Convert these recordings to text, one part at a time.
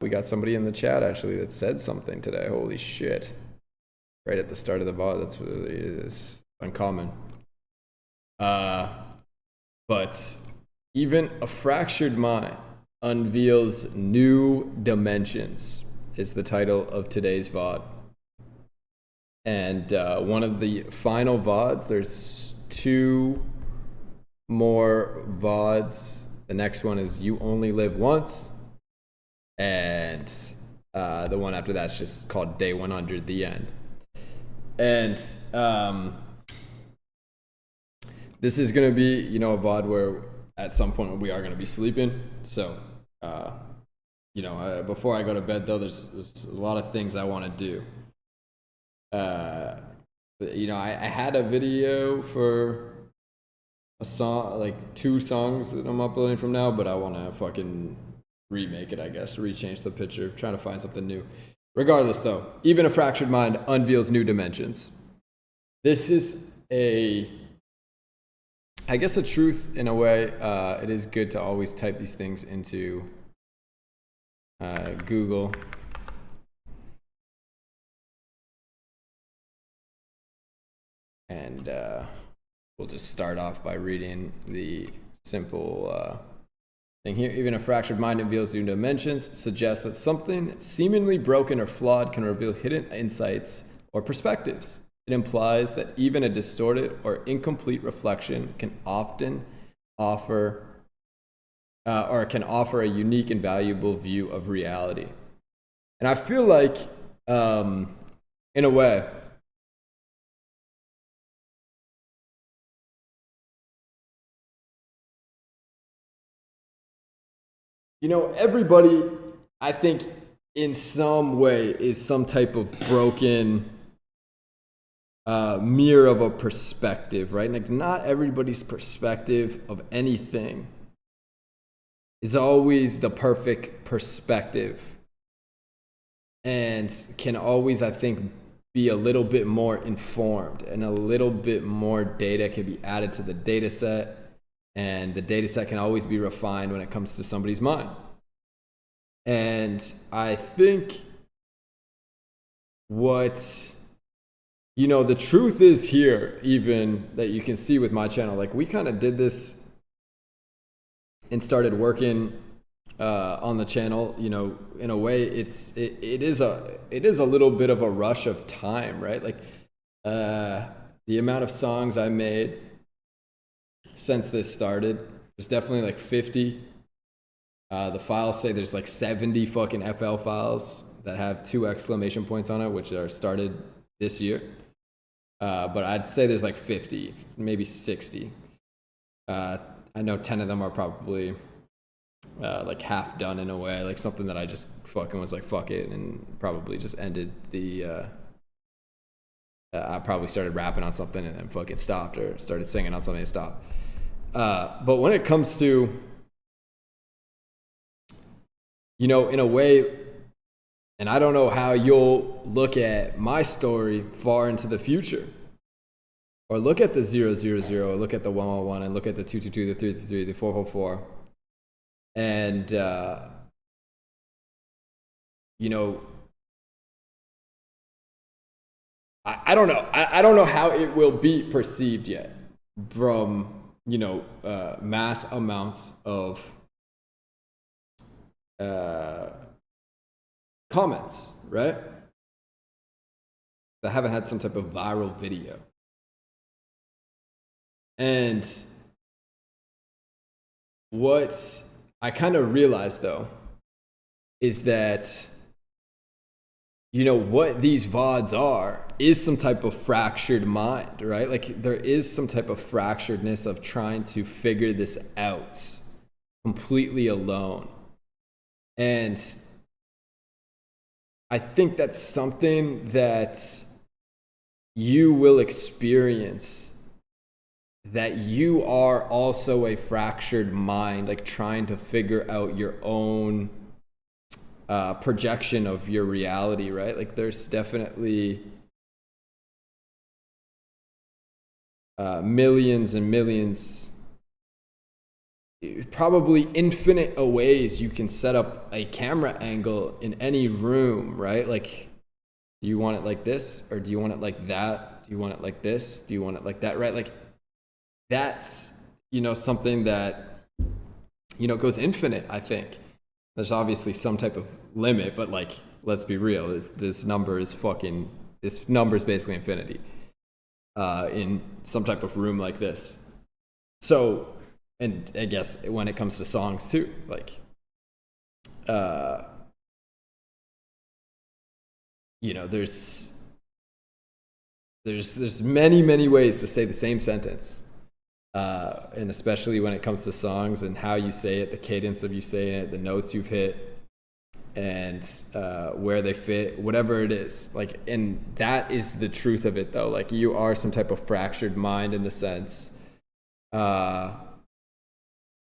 We got somebody in the chat actually that said something today. Holy shit. Right at the start of the VOD. That's really is uncommon. But even a fractured mind unveils new dimensions is the title of today's VOD. And one of the final VODs, there's 2 more VODs. The next one is You Only Live Once. And the one after that's just called Day 100, The End. And this is going to be, you know, a VOD where at some point we are going to be sleeping. So, you know, before I go to bed, though, there's a lot of things I want to do. You know, I had a video for a song, like 2 songs that I'm uploading from now, but I want to fucking remake it, I guess, rechange the picture, trying to find something new. Regardless, though, even a fractured mind unveils new dimensions. This is I guess a truth in a way. It is good to always type these things into Google. And we'll just start off by reading the simple thing here. Even a fractured mind unveils new dimensions, suggests that something seemingly broken or flawed can reveal hidden insights or perspectives. It implies that even a distorted or incomplete reflection can often offer a unique and valuable view of reality. And I feel like, in a way, you know, everybody, I think, in some way is some type of broken mirror of a perspective, right? Like, not everybody's perspective of anything is always the perfect perspective, and can always, I think, be a little bit more informed, and a little bit more data can be added to the data set. And the data set can always be refined when it comes to somebody's mind. And I think what, you know, the truth is here, even that you can see with my channel, like we kind of did this and started working on the channel, you know, in a way it is a little bit of a rush of time, right? Like the amount of songs I made since this started, there's definitely like 50. The files say there's like 70 fucking FL files that have 2 exclamation points on it, which are started this year. But I'd say there's like 50, maybe 60. I know 10 of them are probably like half done in a way, like something that I just fucking was like, fuck it, and probably just ended the, I probably started rapping on something and then fucking stopped, or started singing on something and stopped. But when it comes to, you know, in a way, and I don't know how you'll look at my story far into the future, or look at the 000, or look at the 111, and look at the 222, the 333, the 444, and you know, I don't know. I don't know how it will be perceived yet from, you know, mass amounts of comments, right? I haven't had some type of viral video. And what I kind of realized, though, is that, you know, what these VODs are is some type of fractured mind, right? Like, there is some type of fracturedness of trying to figure this out completely alone. And I think that's something that you will experience, that you are also a fractured mind, like trying to figure out your own projection of your reality, right? Like, there's definitely millions and millions probably infinite ways you can set up a camera angle in any room, right? Like, do you want it like this, or do you want it like that? Do you want it like this? Do you want it like that, right? Like, that's, something that, goes infinite, I think. There's obviously some type of limit, but like, let's be real. This number is basically infinity in some type of room like this. So, and I guess when it comes to songs too, like, there's many ways to say the same sentence. And especially when it comes to songs and how you say it, the cadence of you saying it, the notes you've hit, and where they fit, whatever it is. Like, and that is the truth of it, though. Like, you are some type of fractured mind in the sense that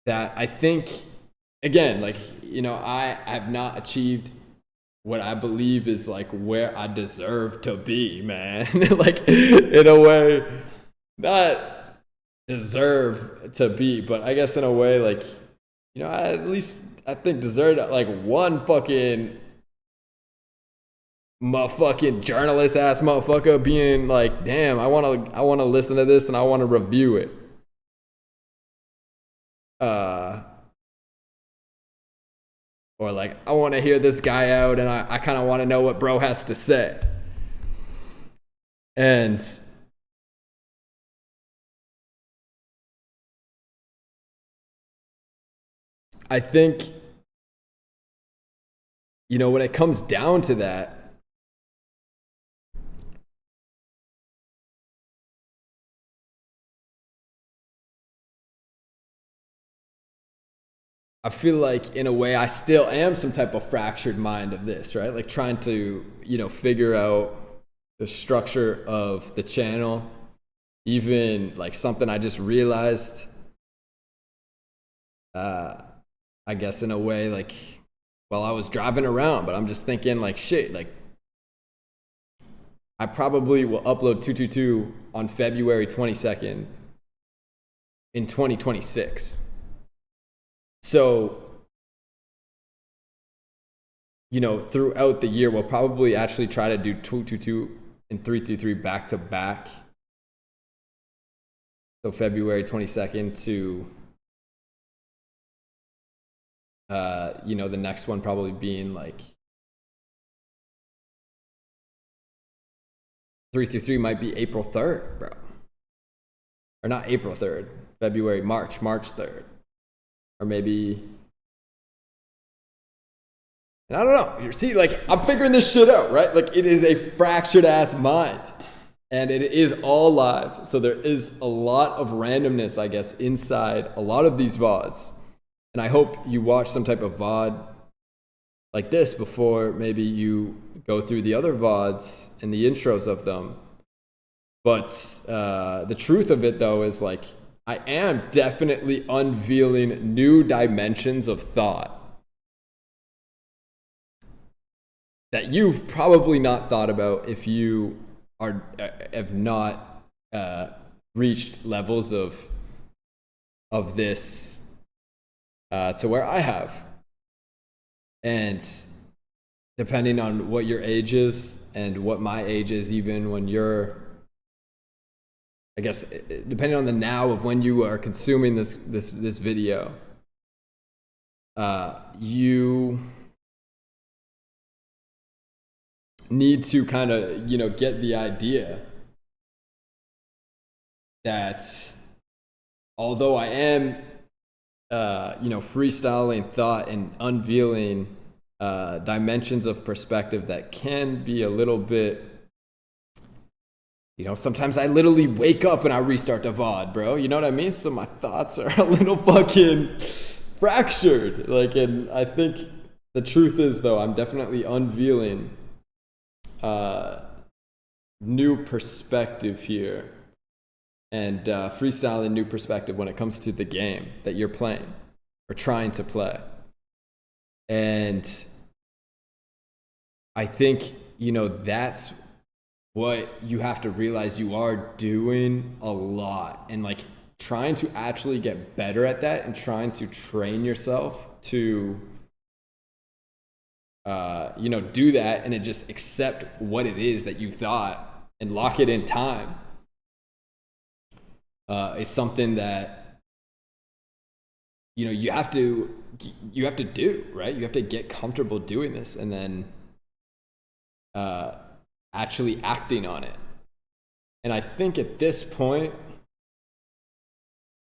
I think, again, like, I have not achieved what I believe is like where I deserve to be, man. Like, in a way, not deserve to be, but I guess in a way, like, I think deserve like one fucking motherfucking journalist ass motherfucker being like, damn, I wanna listen to this and I wanna review it. Or like, I want to hear this guy out and I kind of want to know what bro has to say. And I think, when it comes down to that, I feel like in a way I still am some type of fractured mind of this, right? Like, trying to, figure out the structure of the channel. Even like something I just realized, I guess in a way, like, while I was driving around, but I'm just thinking like, shit, like, I probably will upload 222 on February 22nd in 2026. So, throughout the year, we'll probably actually try to do 222 and 333 back to back. So February 22nd to, the next one probably being like 333 might be April 3rd, bro. Or not April 3rd, March 3rd. Or maybe, and I don't know. You see, like, I'm figuring this shit out, right? Like, it is a fractured ass mind. And it is all live. So there is a lot of randomness, I guess, inside a lot of these VODs. And I hope you watch some type of VOD like this before maybe you go through the other VODs and the intros of them. But the truth of it, though, is like, I am definitely unveiling new dimensions of thought that you've probably not thought about if you have not reached levels of this to where I have. And depending on what your age is and what my age is, even when you're, I guess, depending on the now of when you are consuming this video, you need to kind of, get the idea that although I am, freestyling thought and unveiling dimensions of perspective that can be a little bit, sometimes I literally wake up and I restart the VOD, bro. You know what I mean? So my thoughts are a little fucking fractured. Like, and I think the truth is, though, I'm definitely unveiling new perspective here and freestyling new perspective when it comes to the game that you're playing or trying to play. And I think, that's what you have to realize you are doing a lot. And like, trying to actually get better at that and trying to train yourself to do that, and then just accept what it is that you thought and lock it in time is something that you have to do, right? You have to get comfortable doing this and then actually acting on it. And I think at this point,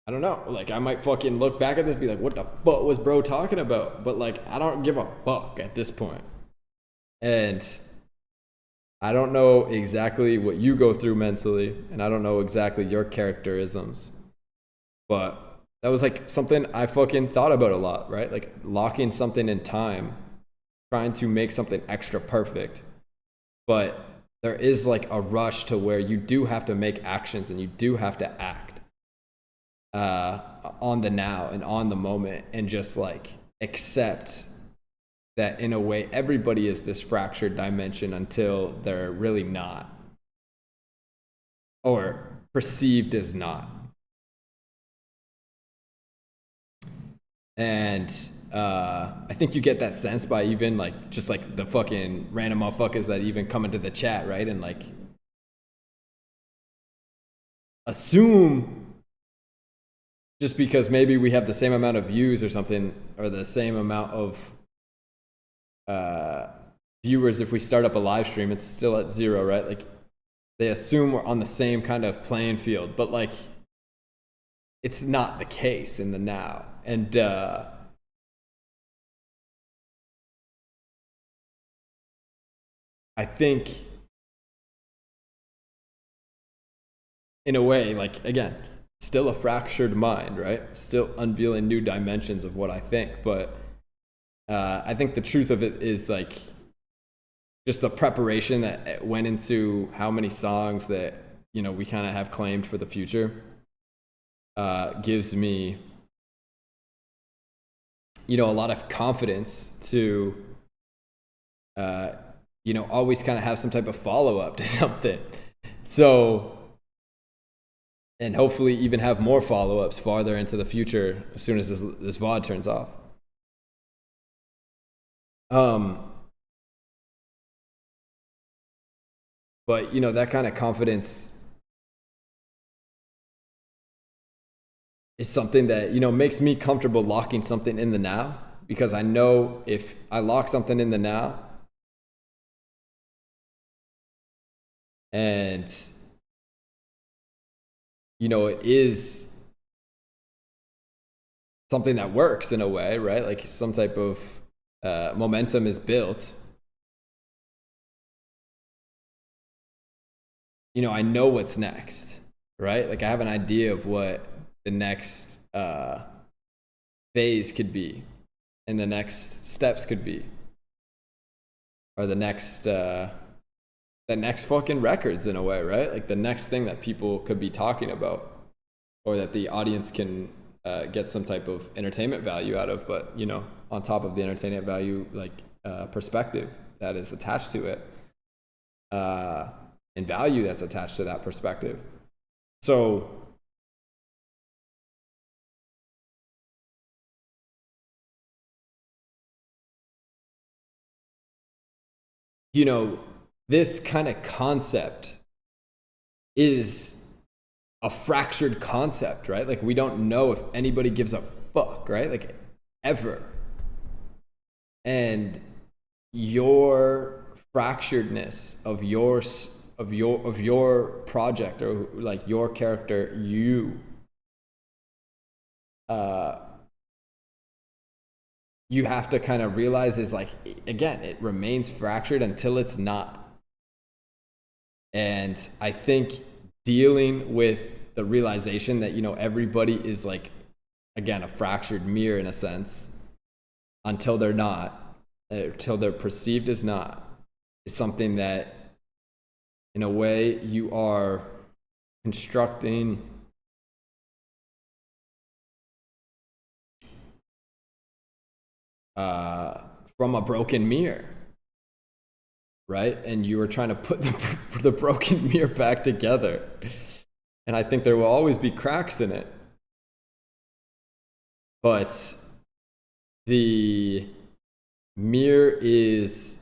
I don't know, like I might fucking look back at this and be like, what the fuck was bro talking about? But like, I don't give a fuck at this point. And I don't know exactly what you go through mentally, and I don't know exactly your characterisms, but that was like something I fucking thought about a lot, right? Like locking something in time, trying to make something extra perfect. But there is like a rush to where you do have to make actions and you do have to act on the now and on the moment, and just like accept that in a way everybody is this fractured dimension until they're really not, or perceived as not. And I think you get that sense by even like just like the fucking random motherfuckers that even come into the chat, right? And like assume just because maybe we have the same amount of views or something, or the same amount of viewers, if we start up a live stream, it's still at 0, right? Like they assume we're on the same kind of playing field, but like it's not the case in the now. And I think in a way, like again, still a fractured mind, right? Still unveiling new dimensions of what I think. But I think the truth of it is like just the preparation that went into how many songs that, we kind of have claimed for the future gives me, a lot of confidence to, always kind of have some type of follow-up to something. So, and hopefully even have more follow-ups farther into the future as soon as this VOD turns off. But, that kind of confidence is something that, makes me comfortable locking something in the now, because I know if I lock something in the now and it is something that works in a way, right? Like some type of momentum is built. I know what's next, right? Like I have an idea of what the next phase could be, and the next steps could be, or the next fucking records in a way, right? Like the next thing that people could be talking about, or that the audience can get some type of entertainment value out of. But on top of the entertainment value, like perspective that is attached to it, and value that's attached to that perspective. So this kind of concept is a fractured concept, right? Like we don't know if anybody gives a fuck, right? Like ever. And your fracturedness of your project, or like your character, you have to kind of realize is like, again, it remains fractured until it's not. And I think dealing with the realization that, everybody is like, again, a fractured mirror in a sense, until they're not, until they're perceived as not, is something that, in a way, you are constructing from a broken mirror, right? And you were trying to put the broken mirror back together. And I think there will always be cracks in it. But the mirror is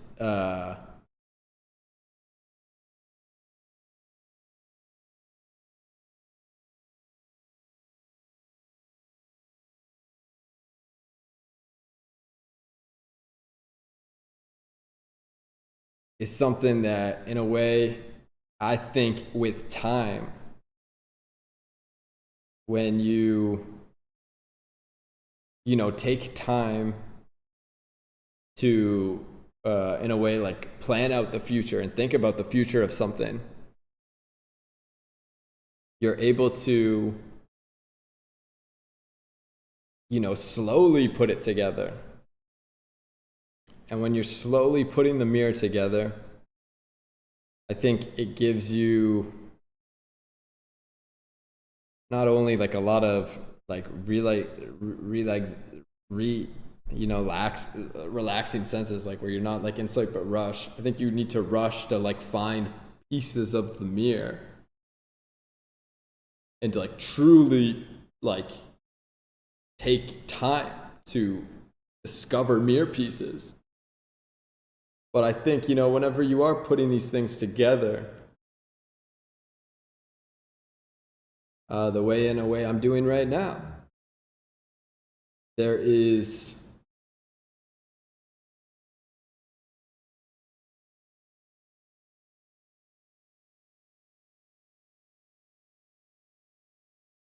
something that, in a way, I think with time, when you know, take time to, in a way, like plan out the future and think about the future of something, you're able to, you know, slowly put it together. And when you're slowly putting the mirror together, I think it gives you not only like a lot of like relaxing senses, like where you're not like in sleep but rush. I think you need to rush to like find pieces of the mirror and to like truly like take time to discover mirror pieces. But I think, you know, whenever you are putting these things together, the way, in a way, I'm doing right now, there is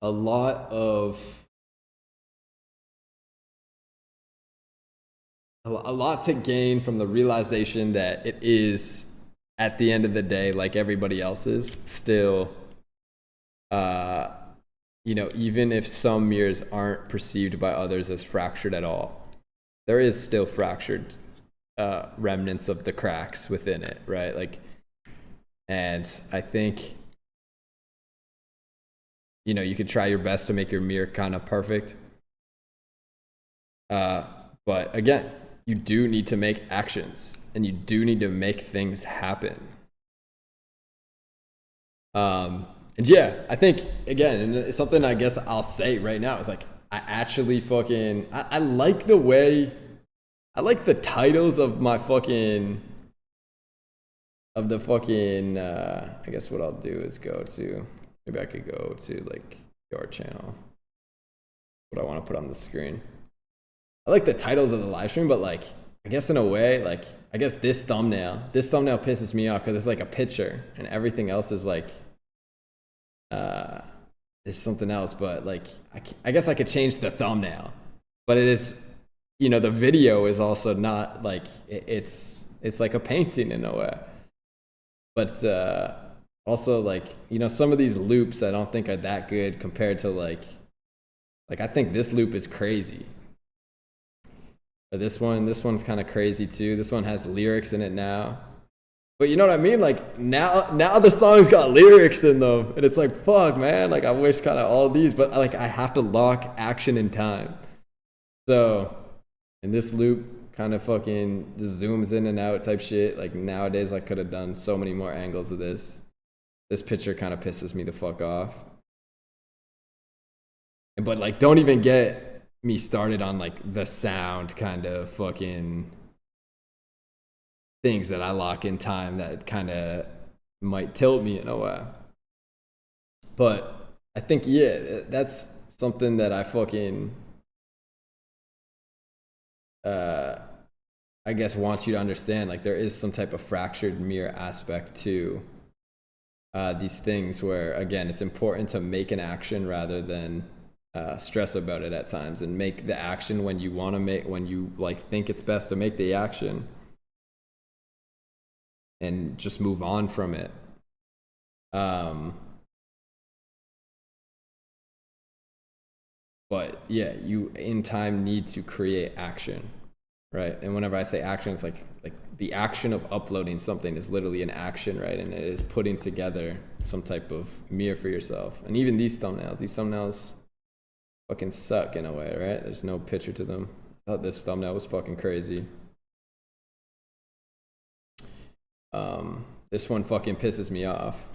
a lot to gain from the realization that it is, at the end of the day, like everybody else's, still, you know, even if some mirrors aren't perceived by others as fractured at all, there is still fractured remnants of the cracks within it, right? Like, and I think, you know, you could try your best to make your mirror kind of perfect. But again, you do need to make actions and you do need to make things happen. And yeah, I think, again, and it's something I guess I'll say right now, is like, I actually fucking, I like the way, I like the titles of my fucking, of the fucking, I guess what I'll do is go to, maybe I could go to like your channel, what I want to put on the screen. I like the titles of the live stream, but like, I guess in a way, like, I guess this thumbnail pisses me off because it's like a picture and everything else is like, is something else. But like, I guess I could change the thumbnail, but it is, you know, the video is also not like, it's like a painting in a way. But also, like, you know, some of these loops I don't think are that good compared to like I think this loop is crazy. But this one's kind of crazy too. This one has lyrics in it now. But you know what I mean? Like, now the song's got lyrics in them. And it's like, fuck, man. Like, I wish kind of all these, but like, I have to lock action in time. So, and this loop kind of fucking just zooms in and out type shit. Like, nowadays, I could have done so many more angles of this. This picture kind of pisses me the fuck off. But like, don't even get me started on like the sound kind of fucking things that I lock in time that kind of might tilt me in a way. But I think, yeah, that's something that I fucking, I guess, want you to understand. Like, there is some type of fractured mirror aspect to these things where, again, it's important to make an action rather than stress about it at times, and make the action when you want to make, when you like think it's best to make the action, and just move on from it. But yeah, you in time need to create action, right? And whenever I say action, it's like the action of uploading something is literally an action, right? And it is putting together some type of mirror for yourself. And even these thumbnails fucking suck in a way, right? There's no picture to them. I thought this thumbnail was fucking crazy. This one fucking pisses me off.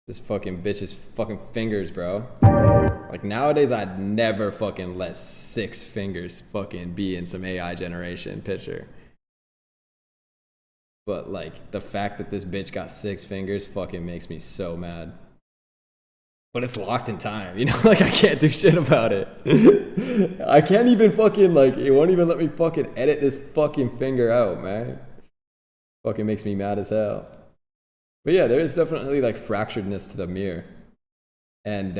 This fucking bitch's fucking fingers, bro. Like nowadays, I'd never fucking let 6 fingers fucking be in some AI generation picture. But like the fact that this bitch got 6 fingers fucking makes me so mad. But it's locked in time, you know? Like I can't do shit about it. I can't even fucking like, it won't even let me fucking edit this fucking finger out, man. Fucking makes me mad as hell. But yeah, there is definitely like fracturedness to the mirror. And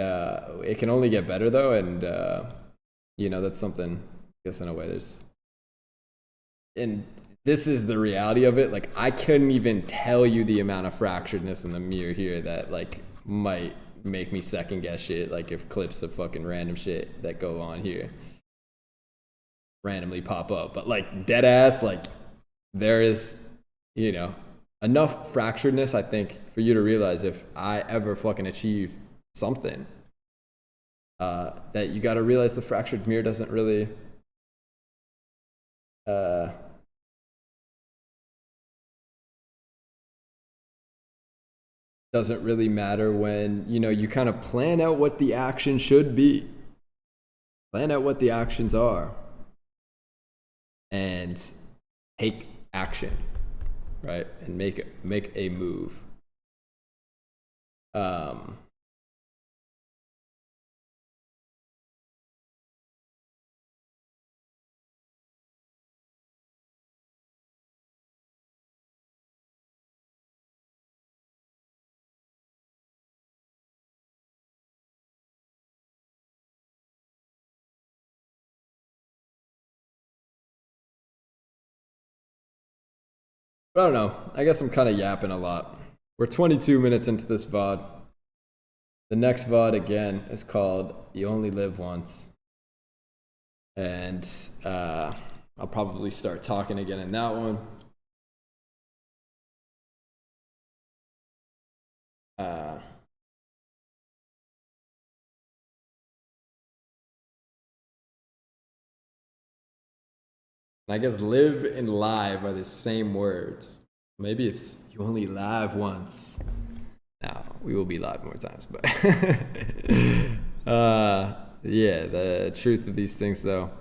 it can only get better though. And, you know, that's something, I guess in a way there's, and this is the reality of it. Like I couldn't even tell you the amount of fracturedness in the mirror here that like might make me second guess shit. Like if clips of fucking random shit that go on here randomly pop up. But like dead ass, like there is, you know, enough fracturedness, I think, for you to realize if I ever fucking achieve something, that you got to realize the fractured mirror doesn't really, doesn't really matter when, you know, you kind of plan out what the action should be, plan out what the actions are, and take action, right? And make a move. But I don't know. I guess I'm kind of yapping a lot. We're 22 minutes into this VOD. The next VOD again is called You Only Live Once. And I'll probably start talking again in that one. I guess live and live are the same words. Maybe it's you only live once. Now, we will be live more times, but yeah, the truth of these things though.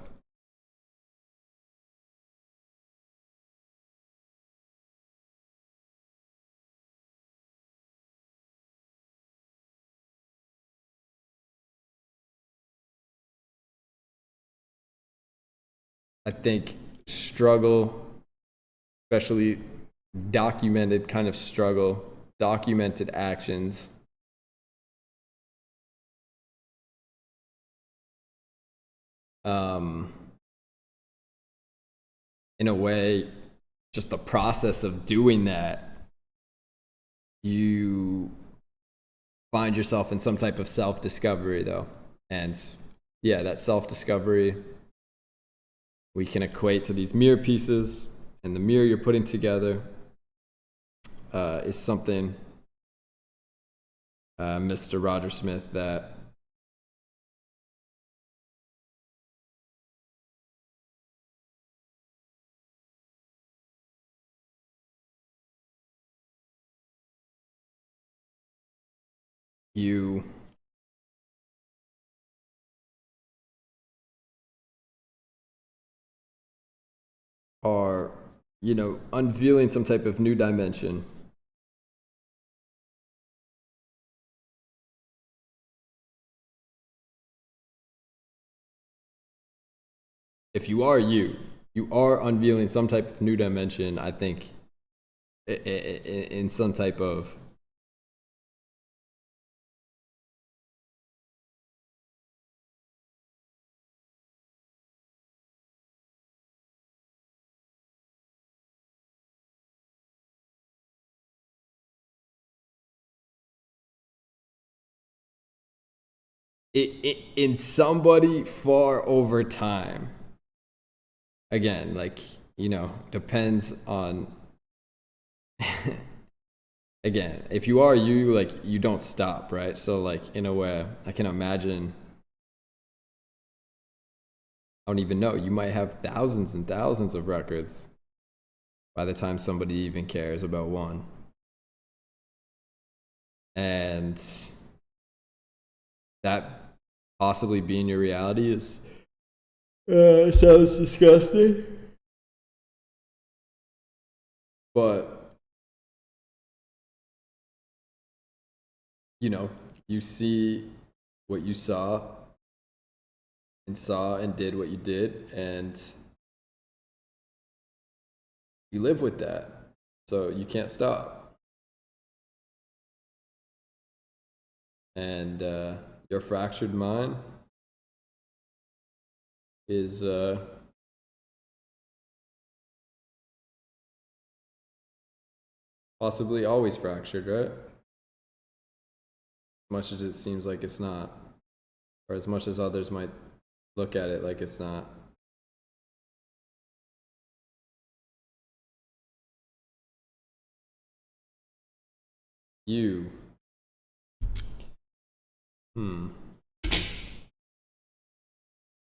I think struggle, especially documented kind of struggle, documented actions, in a way, just the process of doing that, you find yourself in some type of self-discovery though. And yeah, that self-discovery we can equate to these mirror pieces, and the mirror you're putting together is something, Mr. Roger Smith, that you are, you know, unveiling some type of new dimension. If you are you are unveiling some type of new dimension, I think, in some type of in somebody far over time. Again, like, you know, depends on again, if you are you, like, you don't stop, right? So like in a way, I can imagine, I don't even know, you might have thousands and thousands of records by the time somebody even cares about one. and that possibly being your reality is sounds disgusting, but you know, you see what you saw and did what you did, and you live with that, so you can't stop. And your fractured mind is possibly always fractured, right? As much as it seems like it's not, or as much as others might look at it like it's not. You.